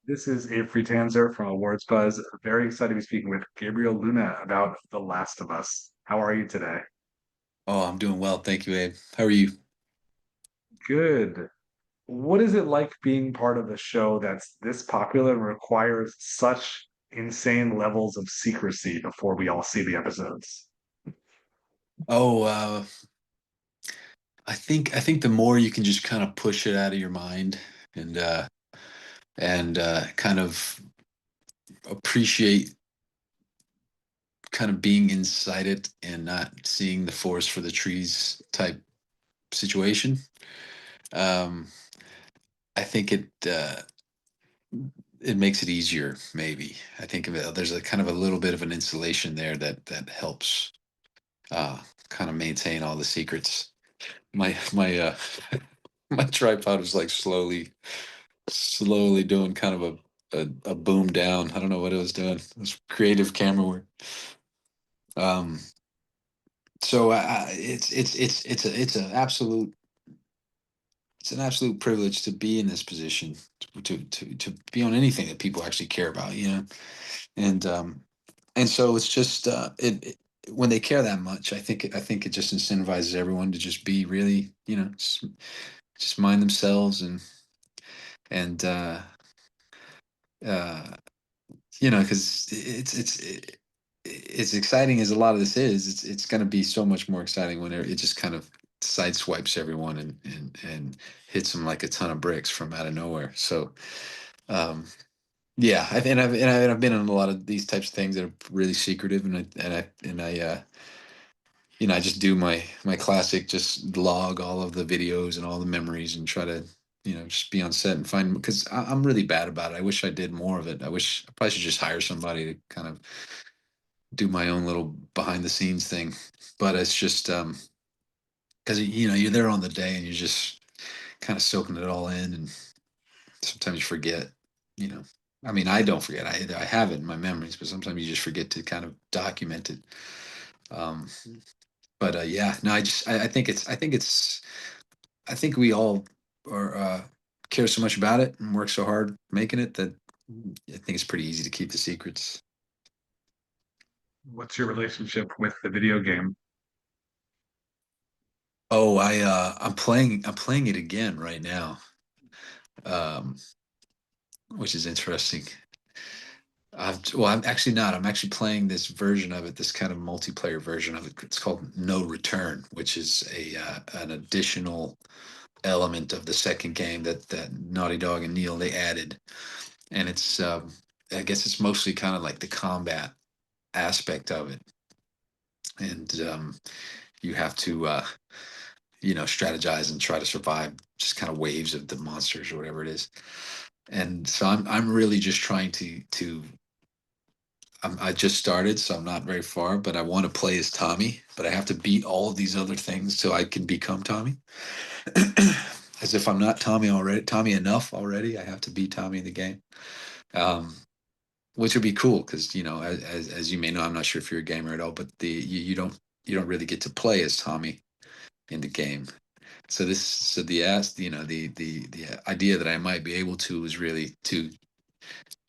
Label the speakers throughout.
Speaker 1: This is Abe Friedtanzer from Awards Buzz. Very excited to be speaking with Gabriel Luna about The Last of Us. How are you today?
Speaker 2: Oh, I'm doing well. Thank you, Abe. How are you?
Speaker 1: Good. What is it like being part of a show that's this popular and requires such insane levels of secrecy before we all see the episodes?
Speaker 2: Oh, I think the more you can just kind of push it out of your mind and kind of appreciate kind of being inside it and not seeing the forest for the trees type situation. Um, I think it makes it easier, maybe. I think there's a kind of a little bit of an insulation there that helps uh, kind of maintain all the secrets. My my tripod was like slowly doing kind of a boom down. I don't know what it was doing. It was creative camera work. Um, so it's an absolute privilege to be in this position to be on anything that people actually care about, and and so it's just when they care that much, I think it just incentivizes everyone to just be really, just mind themselves and uh, because it's exciting as a lot of this is. It's going to be so much more exciting when it just kind of sideswipes everyone and hits them like a ton of bricks from out of nowhere. So um, yeah, I've been in a lot of these types of things that are really secretive, and I just do my classic, just log all of the videos and all the memories and try to, just be on set and find, because I'm really bad about it. I wish I did more of it. I probably should just hire somebody to kind of do my own little behind the scenes thing. But it's just because you're there on the day and you're just kind of soaking it all in, and sometimes you forget. You know, I mean, I don't forget. I have it in my memories, but sometimes you just forget to kind of document it. Um, but yeah, no, I think we all are care so much about it and work so hard making it that I think it's pretty easy to keep the secrets.
Speaker 1: What's your relationship with the video game?
Speaker 2: Oh, I'm playing it again right now, um, which is interesting. I'm actually not. I'm actually playing this version of it, this kind of multiplayer version of it. It's called No Return, which is a an additional element of the second game that Naughty Dog and Neil they added, and it's I guess it's mostly kind of like the combat aspect of it, and you have to strategize and try to survive just kind of waves of the monsters or whatever it is. And so I'm really just trying to I just started, so I'm not very far, but I want to play as Tommy, but I have to beat all of these other things so I can become Tommy. As if I'm not Tommy enough already, I have to be Tommy in the game. Um, which would be cool because as you may know, I'm not sure if you're a gamer at all, but you don't really get to play as Tommy in the game. So the idea that I might be able to is really too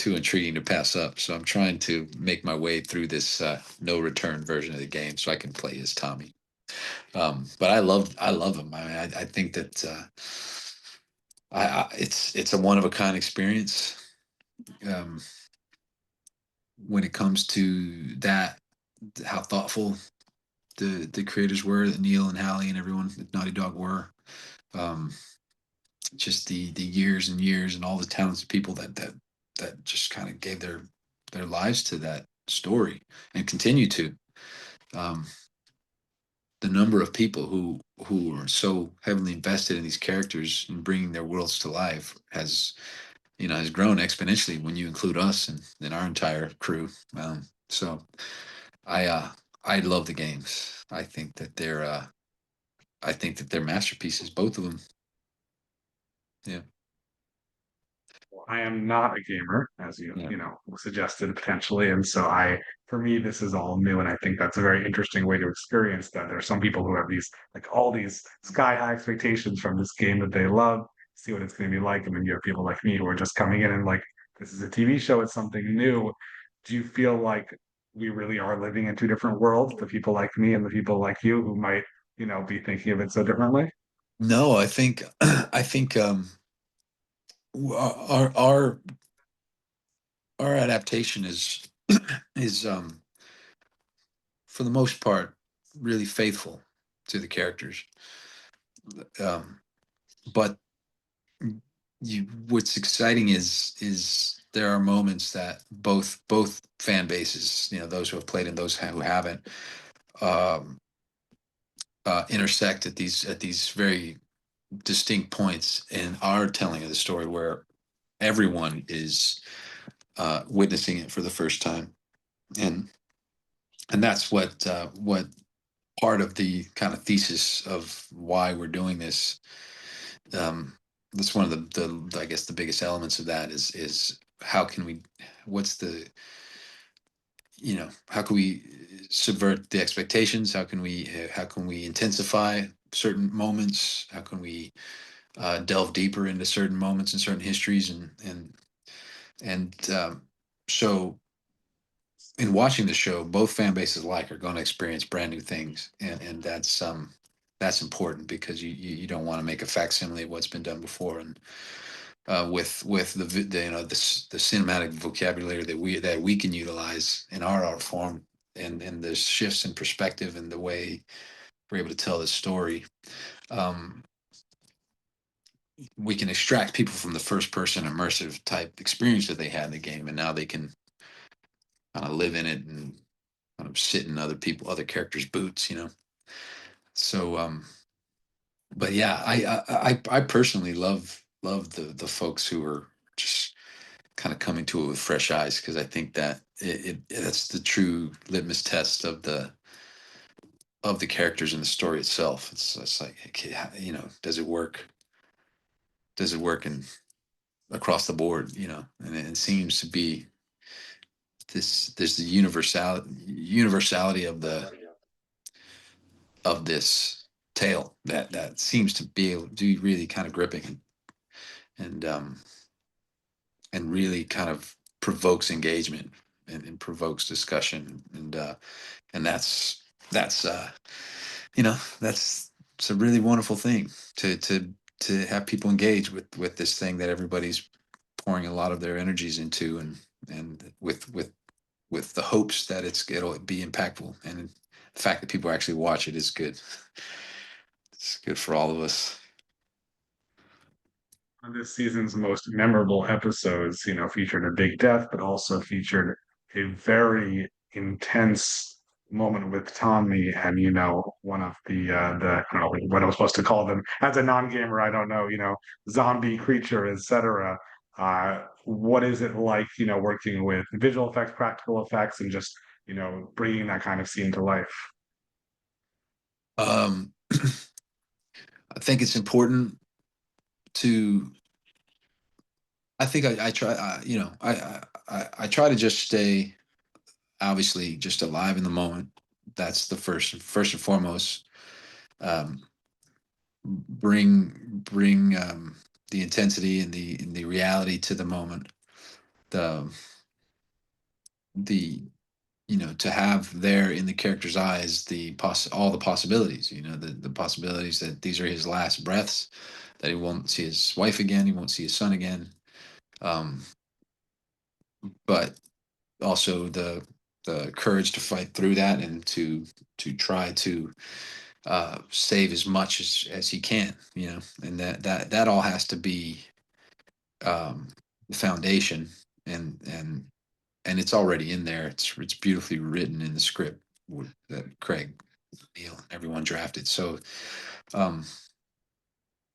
Speaker 2: intriguing to pass up. So I'm trying to make my way through this no return version of the game so I can play as Tommy. But I love him. I mean, I think that it's a one of a kind experience. Um, when it comes to that, how thoughtful the creators were, that Neil and Hallie and everyone at Naughty Dog were. Um, just the years and years and all the talented people that just kind of gave their lives to that story and continue to. Um, the number of people who are so heavily invested in these characters and bringing their worlds to life has grown exponentially when you include us and our entire crew. So I I love the games. I think that they're masterpieces, both of them. Yeah,
Speaker 1: I am not a gamer, as
Speaker 2: yeah,
Speaker 1: suggested potentially, and so for me, this is all new, and I think that's a very interesting way to experience that. There are some people who have these, like, all these sky high expectations from this game that they love, see what it's going to be like, and then you have people like me who are just coming in and like this is a TV show, it's something new. Do you feel like we really are living in two different worlds, the people like me and the people like you who might, be thinking of it so differently?
Speaker 2: No, I think I think our our our adaptation is for the most part really faithful to the characters. Um, but what's exciting is there are moments that both fan bases, those who have played and those who haven't, um, intersect at these very distinct points in our telling of the story, where everyone is witnessing it for the first time, and that's what part of the kind of thesis of why we're doing this. Um, that's one of the I guess the biggest elements of that is how can we, what's the, how can we subvert the expectations? How can we intensify certain moments? How can we delve deeper into certain moments and certain histories, and so in watching the show, both fan bases alike are going to experience brand new things, and that's important, because you don't want to make a facsimile of what's been done before, and with the cinematic vocabulary that we can utilize in our art form, and the shifts in perspective and the way we're able to tell this story. Um, we can extract people from the first person immersive type experience that they had in the game, and now they can kind of live in it and kind of sit in other characters' boots. So, but yeah, I personally love the folks who are just kind of coming to it with fresh eyes, because I think that that's the true litmus test of the characters in the story itself. It's like, okay, does it work? Does it work in across the board? And it seems to be there's the universality of this tale that seems to be able to be really kind of gripping, and and really kind of provokes engagement, and provokes discussion, and that's that's it's a really wonderful thing to have people engage with this thing that everybody's pouring a lot of their energies into, and with the hopes that it'll be impactful, and the fact that people actually watch it is good. It's good for all of us.
Speaker 1: One of this season's most memorable episodes, featured a big death, but also featured a very intense moment with Tommy and, one of the I don't know what I'm supposed to call them as a non-gamer, I don't know, zombie creature, etc. What is it like, working with visual effects, practical effects, and just, bringing that kind of scene to life?
Speaker 2: Um, I think it's important to. I think I try. I try to just stay, obviously, just alive in the moment. That's the first and foremost. Um, bring the intensity and the reality to the moment. The the to have there in the character's eyes all the possibilities. The possibilities that these are his last breaths, that he won't see his wife again, he won't see his son again. Um, but also the courage to fight through that, and to try to save as much as he can. And that all has to be the foundation, and it's already in there. It's beautifully written in the script that Craig, Neil, and everyone drafted. So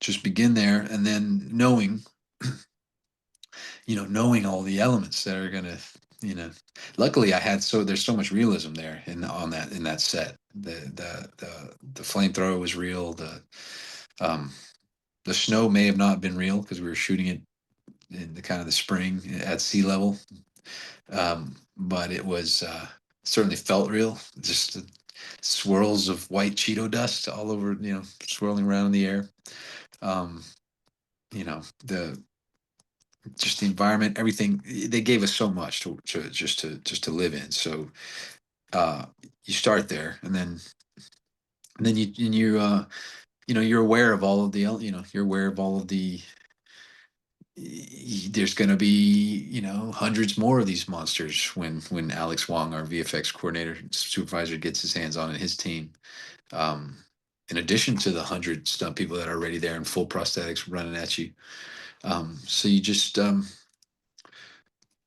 Speaker 2: just begin there, and then knowing all the elements that are gonna, you know. Luckily, there's so much realism there in that set. The flamethrower was real. Um, the snow may have not been real, because we were shooting it in the kind of the spring at sea level, but it was certainly felt real. Just the swirls of white Cheeto dust all over, swirling around in the air. Um, the just the environment, everything. They gave us so much just to live in. So uh, you start there, and then you're aware of all of the you're aware of all of the there's going to be hundreds more of these monsters when Alex Wong, our VFX coordinator supervisor, gets his hands on it, his team. Um, in addition to the 100 stunt people that are already there in full prosthetics running at you, so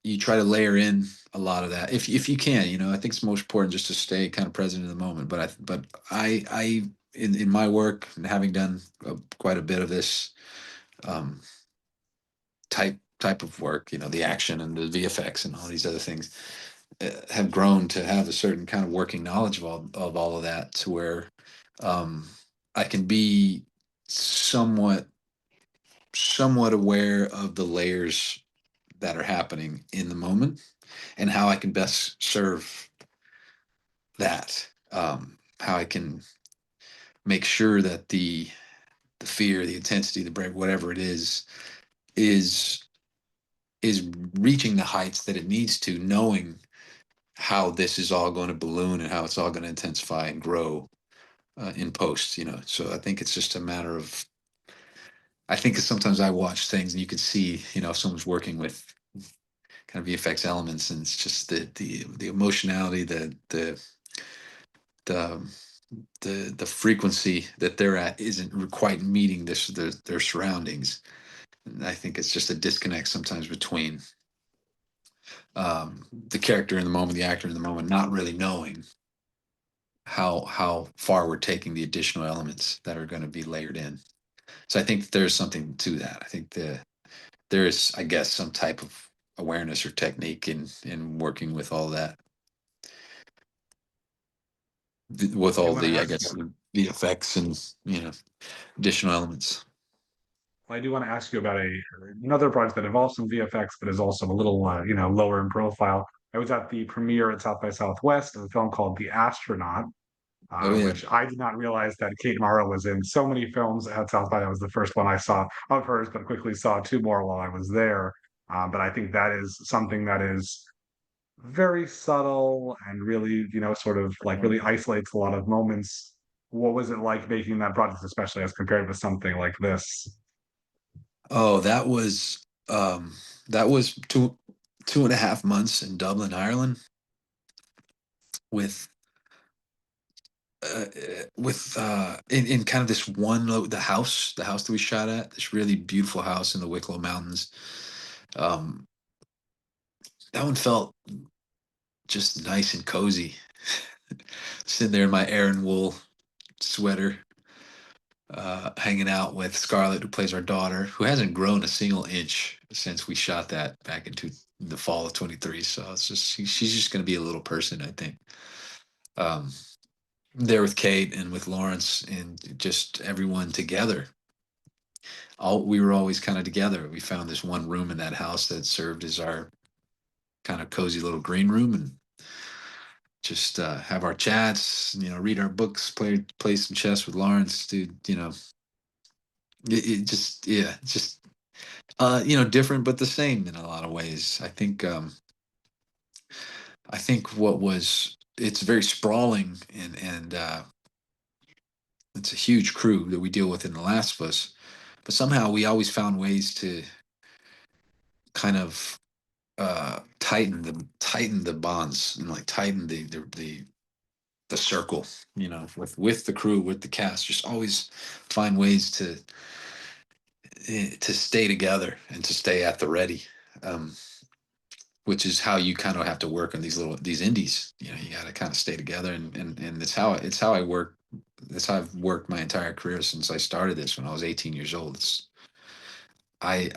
Speaker 2: you try to layer in a lot of that if you can. I think it's most important just to stay kind of present in the moment. But I in my work and having done quite a bit of this um, type of work, the action and the VFX and all these other things, have grown to have a certain kind of working knowledge of all of that, to where um, I can be somewhat aware of the layers that are happening in the moment and how I can best serve that. How I can make sure that the fear, the intensity, the brave, whatever it is is reaching the heights that it needs to, knowing how this is all going to balloon and how it's all going to intensify and grow in post. So I think it's just a matter of. I think sometimes I watch things and you can see, if someone's working with kind of VFX elements, and it's just the emotionality, the the frequency that they're at isn't quite meeting their surroundings. And I think it's just a disconnect sometimes between the character in the moment, the actor in the moment, not really knowing how far we're taking the additional elements that are going to be layered in. So I think there's something to that. I think there is, I guess, some type of awareness or technique in working with all that, with
Speaker 1: I do
Speaker 2: all
Speaker 1: want to
Speaker 2: the, I
Speaker 1: ask
Speaker 2: guess,
Speaker 1: you.
Speaker 2: the effects and additional elements.
Speaker 1: I do want to ask you about another project that involves some VFX, but is also a little, lower in profile. I was at the premiere at South by Southwest of a film called The Astronaut,
Speaker 2: Oh yeah.
Speaker 1: which I did not realize that Kate Mara was in so many films at South by. That was the first one I saw of hers, but quickly saw two more while I was there. But I think that is something that is very subtle and really, sort of like really isolates a lot of moments. What was it like making that project, especially as compared with something like this?
Speaker 2: Oh, that was 2.5 months in Dublin, Ireland, with in kind of this the house that we shot at, this really beautiful house in the Wicklow Mountains. Um, that one felt just nice and cozy. Sitting there in my Aran wool sweater, hanging out with Scarlett, who plays our daughter, who hasn't grown a single inch since we shot that back into the fall of 23. So it's just she's just going to be a little person, I think. Um, there with Kate and with Lawrence and just everyone together. We were always kind of together. We found this one room in that house that served as our kind of cozy little green room, and just have our chats, read our books, play some chess with Lawrence, dude. It just, yeah, just different but the same in a lot of ways. I think what was it's very sprawling, and it's a huge crew that we deal with in The Last of Us, but somehow we always found ways to kind of tighten the bonds, and like tighten the circle, with the crew, with the cast. Just always find ways to stay together and to stay at the ready. Um, which is how you kind of have to work on these indies. You got to kind of stay together, and it's how I work. That's how I've worked my entire career since I started this when I was 18 years old. I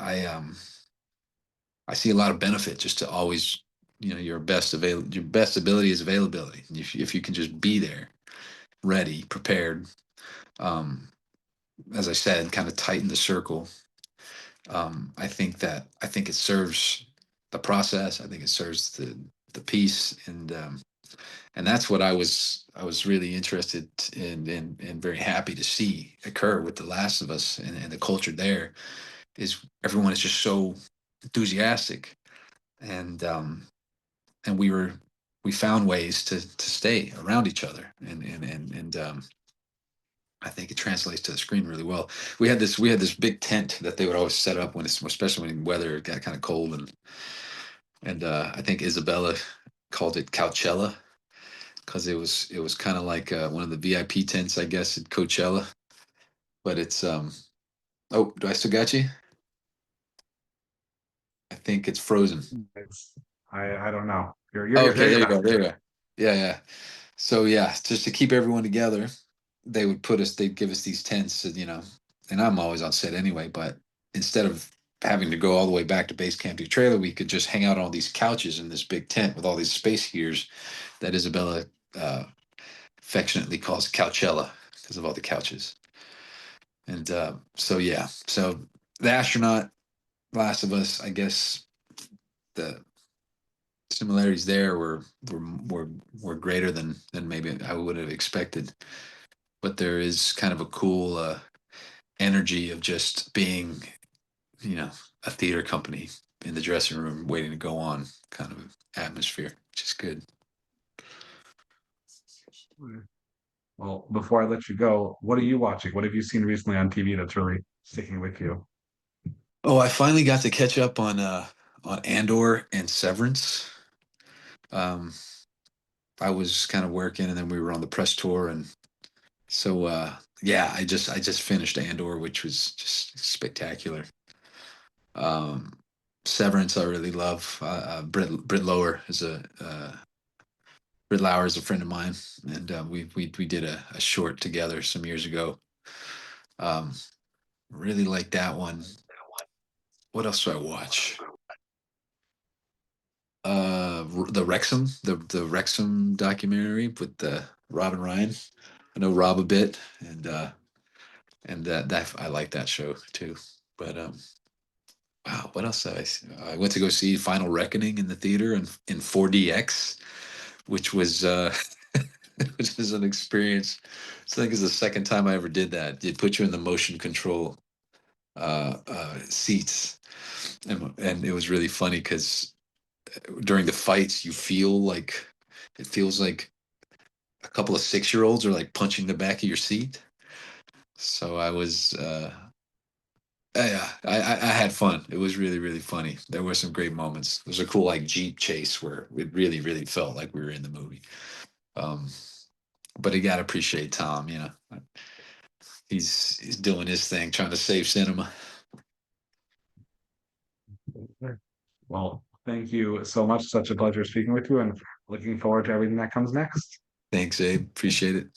Speaker 2: see a lot of benefit just to always, your best ability is availability. If you can just be there, ready, prepared, um, as I said, kind of tighten the circle. I think it serves the process. I think it serves the piece, and that's what I was really interested in, and very happy to see occur with The Last of Us, and the culture there is everyone is just so enthusiastic, and and we found ways to stay around each other, and I think it translates to the screen really well. We had this big tent that they would always set up when it's especially when weather got kind of cold, and I think Isabella called it Couchella because it was kind of like one of the VIP tents, I guess, at Coachella. But it's oh, do I still got you? I think it's frozen.
Speaker 1: It's I don't know.
Speaker 2: Oh,
Speaker 1: There
Speaker 2: okay,
Speaker 1: you're
Speaker 2: there you
Speaker 1: back.
Speaker 2: go. There you go. Yeah, yeah. So yeah, just to keep everyone together, they'd give us these tents, and I'm always on set anyway, but instead of having to go all the way back to base camp to your trailer, we could just hang out on these couches in this big tent with all these space heaters that Isabella uh, affectionately calls Couchella because of all the couches. And so yeah, so the astronaut, Last of Us, I guess the similarities there were were greater than maybe I would have expected. But there is kind of a cool energy of just being, you know, a theater company in the dressing room waiting to go on kind of atmosphere, which is good.
Speaker 1: Well, before I let you go, what are you watching? What have you seen recently on TV that's really sticking with you?
Speaker 2: Oh, I finally got to catch up on Andor and Severance. Um, I was kind of working, and then we were on the press tour, and so yeah, I just finished Andor, which was just spectacular. Um, Severance, I really love. Britt Lower is a Britt Lauer is a friend of mine, and we did a short together some years ago. Um, really like that one. What else do I watch? The Wrexham, the Wrexham documentary with Rob and Ryan. I know Rob a bit, and that I like that show too. But wow, what else did I see? I went to go see Final Reckoning in the theater in 4DX, which was which is an experience. So I think it's the second time I ever did that. It put you in the motion control seats, and it was really funny because during the fights you feel like it feels like a couple of 6-year-olds are like punching the back of your seat. So I was yeah, I had fun. It was really, really funny. There were some great moments. There was a cool like Jeep chase where it really, really felt like we were in the movie. Um, but you gotta appreciate Tom, he's doing his thing, trying to save cinema.
Speaker 1: Well, thank you so much. Such a pleasure speaking with you and looking forward to everything that comes next.
Speaker 2: Thanks, Abe. Appreciate it.